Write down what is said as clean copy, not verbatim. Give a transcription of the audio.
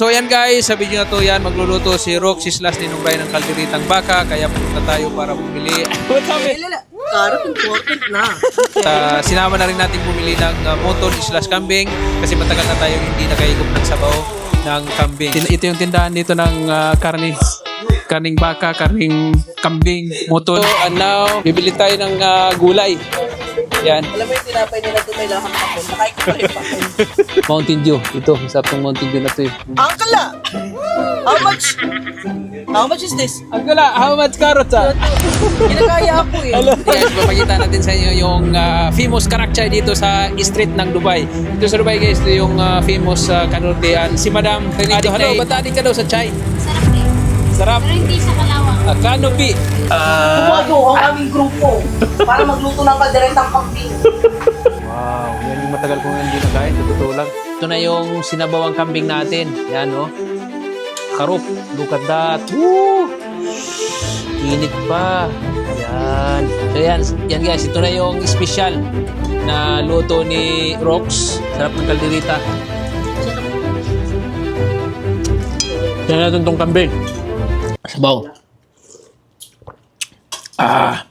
So ayan guys, sa video na to yan, magluluto si Roxy slash Ninong Brian ng kalderitang baka. Kaya pumunta tayo para bumili. Karot, important na. Sinama na rin natin bumili ng moton slash kambing. Kasi matagal na tayo hindi nakahigop ng sabaw ng kambing. Ito yung tindahan dito ng karning baka, karning kambing, moton. So, and now, bibili tayo ng gulay. Yan. Alam mo yung tinapay nila doon may lahang ako. Nakain ko pa rin pa. Mountain Dew. Ito, isa itong Mountain Dew na ito eh. Uncle ah! How much? How much is this? Angela, how much carrots ah? Ginagaya ako eh. Yes, papakita natin sa inyo yung famous karakter dito sa street ng Dubai. Ito sa Dubai guys, ito yung famous kanurtian. Si Madam. Hello, ba't adik ka daw sa chai? Sarap rin. Sarap. Pero hindi sa Kalawang. Kanopi. Tumado ang aming grupo para magluto ng kalderetang kambing. Wow, yan yung matagal kong hindi nakain. Totoo lang. Ito na yung sinabawang kambing natin. Yan oh. Karup. Look at that. Woo! Init pa. Yan. So yan guys, ito na yung special na luto ni Rox. Sarap ng kalderita. Yan natin itong kambing. Sabaw. Ah.